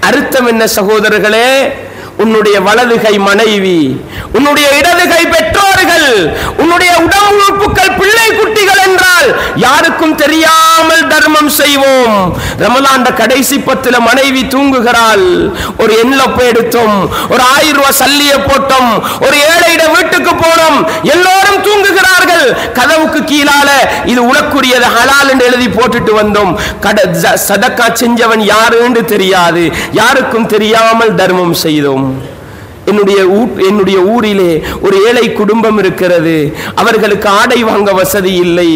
அர்த்தம் என்ன சகோதரர்களே? உன்னுடைய வலது கை மனைவி, உன்னுடைய இடது கை பெற்றோர்கள், உன்னுடைய உடல் உறுப்புகள் பிள்ளை குட்டிகள் என்றால் யாருக்கும் தெரியாமல் தர்மம் செய்வோம். ரமலான் கடைசி 10 மனைவி தூங்குகிறாள். ஒரு என்லப்பை எடுத்தோம், ஒரு 1000 ரூபாய் சல்லிய போட்டோம், ஒரு ஏழையிட வீட்டுக்கு போனோம், எல்லோரும் தூங்குகிறார்கள். கதவுக்கு கீழால இது உனக்குரியது ஹலால் என்று எழுதி போட்டுட்டு வந்தோம். சதக்கா செஞ்சவன் யாருன்னு தெரியாது, யாருக்கும் தெரியாமல் தர்மம் செய்தோம். என்னுடைய ஊரிலே ஒரு ஏழை குடும்பம் இருக்கிறது. அவர்களுக்கு ஆடை வாங்க வசதி இல்லை,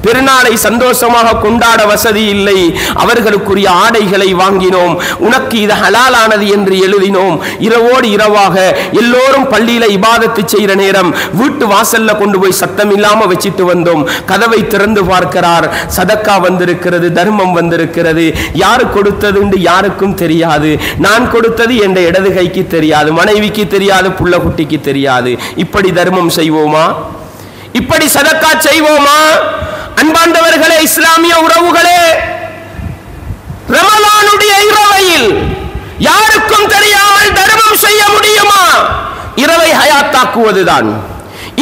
பெருநாளை சந்தோஷமாக கொண்டாட வசதி இல்லை. அவர்களுக்குரிய ஆடைகளை வாங்கினோம். உனக்கு இது ஹலாலானது என்று எழுதினோம். இரவோடு இரவாக எல்லோரும் பள்ளியில இபாதத்து செய்கிற நேரம் வீட்டு வாசல்ல கொண்டு போய் சத்தம் இல்லாம வச்சிட்டு வந்தோம். கதவை திறந்து பார்க்கிறார், சதக்கா வந்திருக்கிறது, தர்மம் வந்திருக்கிறது. யாரு கொடுத்தது என்று யாருக்கும் தெரியாது. நான் கொடுத்தது என்ற இடது கைக்கு தெரியாது, மனைவிக்கு தெரியாது, புள்ள குட்டிக்கு தெரியாது. இப்படி தர்மம் செய்வோமா? இப்படி சதக்கா செய்வோமா? அன்பாண்டவர்களே, இஸ்லாமிய உறவுகளே, ரமலானுடைய இரவையில் யாருக்கும் தெரியாமல் தர்மம் செய்ய முடியுமா? இரவை ஹயாத்தாக்குவதுதான்,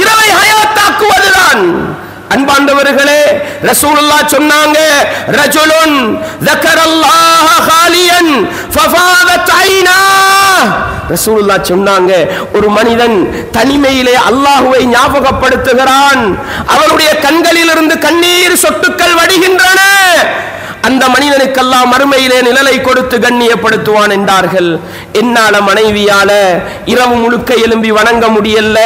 இரவை ஹயாத்தாக்குவதுதான். அன்பாண்டவர்களே, ரசூலுல்லாஹ் சொன்னாங்க, ரஜுலுன் ذكرல்லாஹ காலியன் ஃபஃபாதத் ஐனா. ரசூலுல்லாஹ் சொன்னாங்க, ஒரு மனிதன் தனிமையிலே அல்லாஹ்வை ஞாபகப்படுத்துகிறான், அவருடைய கண்களிலிருந்து கண்ணீர் சொட்டுக்கள் வடிகின்றன. அந்த மனிதனுக்கு அல்லாஹ் மறுமையிலே நிழலை கொடுத்து கண்ணியப்படுத்துவான் என்றார்கள். என்னால மனைவியால இரவு முழுக்க எழும்பி வணங்க முடியல.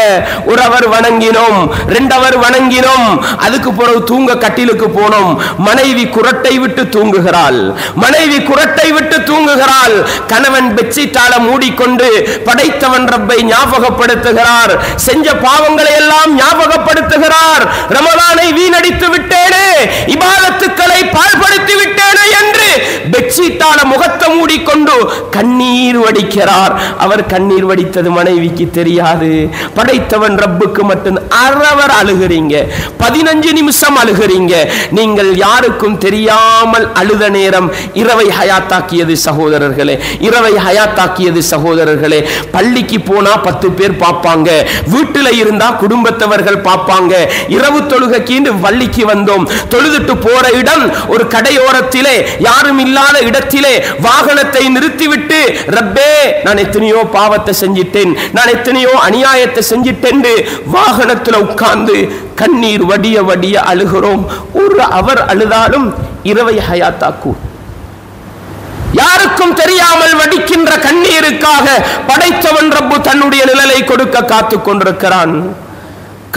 ஒரு அவர் வணங்கினோம், 2 அவர் வணங்கினோம், அதுக்கு பிறகு தூங்க கட்டிலுக்கு போனோம். மனைவி குரட்டை விட்டு தூங்குகிறாள், மனைவி குரட்டை விட்டு தூங்குகிறாள். கணவன் பெட்ஷீட்டால மூடிக்கொண்டு படைத்தவன் ரப்பை ஞாபகப்படுத்துகிறார், செஞ்ச பாவங்களை எல்லாம் ஞாபகப்படுத்துகிறார். ரமலானை வீணடித்து விட்டேனே, இபாதத்துக்களை பாழ்படுத்தி விட்டேனே என்று பெட்ஷீட்டால முகத்தை மூடிக்கொண்டு கண்ணீர் வடிக்கிறார். அவர் கண்ணீர் வடித்தது மனைவிக்கு தெரியாது, படைத்தவன் ரப்புக்கு மட்டும். அரவர் அழுகிறீங்க, 15 நிமிஷம் அழுகிறீங்க. நீங்கள் யாருக்கும் தெரியாமல் அழுத நேரம் இரவை ஹயாத்தாக்கியது சகோதரர்களே, இரவை ஹயாத்தாக்கியது சகோதரர்களே. பள்ளிக்கு போனா 10 பேர் பார்ப்பாங்க, வீட்டில் இருந்தா குடும்பத்தவர்கள் பார்ப்பாங்க. இரவு தொழுகைக்கு பள்ளிக்கு வந்தோம், தொழுதுட்டு போற இடம் ஒரு கடையோரத்திலே, யாரும் இல்லாத இடத்திலே வாகனத்தை நிறுத்திவிட்டு, ரப்பே நான் எத்தனையோ பாவத்தை செஞ்சிட்டேன், நான் எத்தனையோ அநியாயத்தை செஞ்சிட்டேன், வாகனத்தில் உட்கார்ந்து கண்ணீர் வடிய வடிய அழுகிறோம். ஒரு அவர் அழுதாலும் இரவை ஹயாத்தாக்கு. யாருக்கும் தெரியாமல் வடிக்கின்ற கண்ணீருக்காக படைத்தவன் ரப்பு தன்னுடைய நிழலை கொடுக்க காத்து கொண்டிருக்கிறான்.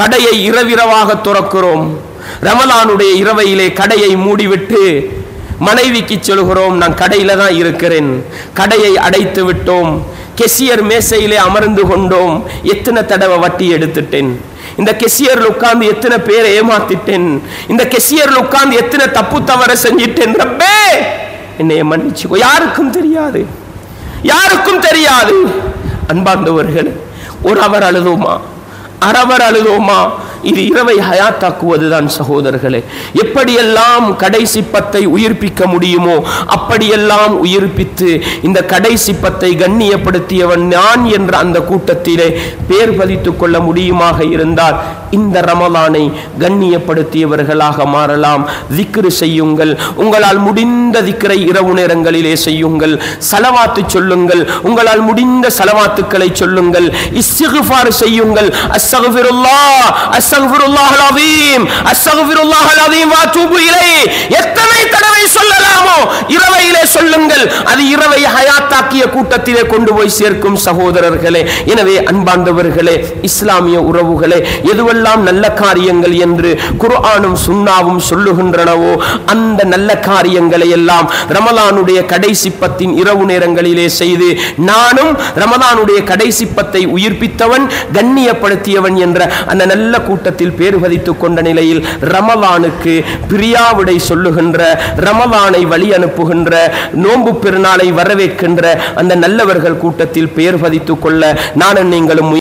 கடையை இரவிரவாக துறக்கிறோம். ரமலானுடைய இரவையிலே கடையை மூடிவிட்டு மனைவிக்கு சொல்கிறோம், நான் கடையில தான் இருக்கிறேன். கடையை அடைத்து விட்டோம். கெசியர் மேசையிலே அமர்ந்து கொண்டோம். எத்தனை தடவை வட்டி எடுத்துட்டேன், இந்த கெசியர்ல உட்கார்ந்து எத்தனை பேரை ஏமாத்திட்டேன், இந்த கெசியர்ல உட்கார்ந்து எத்தனை தப்பு தவற செஞ்சிட்டேன், ரப்பே என்னைய மன்னிச்சுக்கோ. யாருக்கும் தெரியாது, யாருக்கும் தெரியாது. அன்பார்ந்தவர்கள், ஒரு அவர் அழுதோமா, அரவர் அழுதோமா? இது இரவை ஹயாத்தாக்குவதுதான் சகோதரர்களே. எப்படியெல்லாம் கடைசி 10 உயிர்ப்பிக்க முடியுமோ அப்படியெல்லாம் உயிர்ப்பித்து இந்த கடைசி 10 கண்ணியப்படுத்தியவன் நான் என்ற அந்த கூட்டத்திலே பேர் பதித்துக் கொள்ள முடியுமாக இருந்தால் இந்த ரமலானை கண்ணியப்படுத்தியவர்களாக மாறலாம். திக்ரு செய்யுங்கள், உங்களால் முடிந்த திக்ரை இரவு நேரங்களிலே செய்யுங்கள். சலவாத்து சொல்லுங்கள், உங்களால் முடிந்த சலவாத்துக்களை சொல்லுங்கள். இஸ்திக்ஃபார் செய்யுங்கள். அஸ்தக்ஃபிருல்லாஹ் அஸ்தக்ஃபிருல்லாஹல் அஸீம் அஸ்தக்ஃபிருல்லாஹல் அஸீம் வ அத்தூபு இலைஹி. எத்தனை தடவை சொல்லலாமோ இரவையிலே சொல்லுங்கள். அது இரவை ஹயாத்தாக்கிய கூட்டத்திலே கொண்டு போய் சேர்க்கும் சகோதரர்களே. எனவே அன்பார்ந்தவர்களே, இஸ்லாமிய உறவுகளே, எதுவெல்லாம் நல்ல காரியங்கள் என்று குர்ஆனும் சுன்னாவும் சொல்லுகின்றனவோ அந்த நல்ல காரியங்களை எல்லாம் ரமலானுடைய கடைசி 10 இரவு நேரங்களிலே செய்து நானும் ரமலானுடைய கடைசி 10 உயிர்ப்பித்தவன் கண்ணியப்படுத்தியவன் என்ற அந்த நல்ல கூட்டத்தில் பேர் பதித்துக் கொண்ட நிலையில் ரமலானுக்கு பிரியாவிடை சொல்லுகின்ற, ரமலானை வழி அனுப்புகின்ற, நோன்பு பெருநாளை வரவேற்கின்ற அந்த நல்லவர்கள் கூட்டத்தில் பெயர் பதித்துக் கொள்ள நானும் நீங்களும்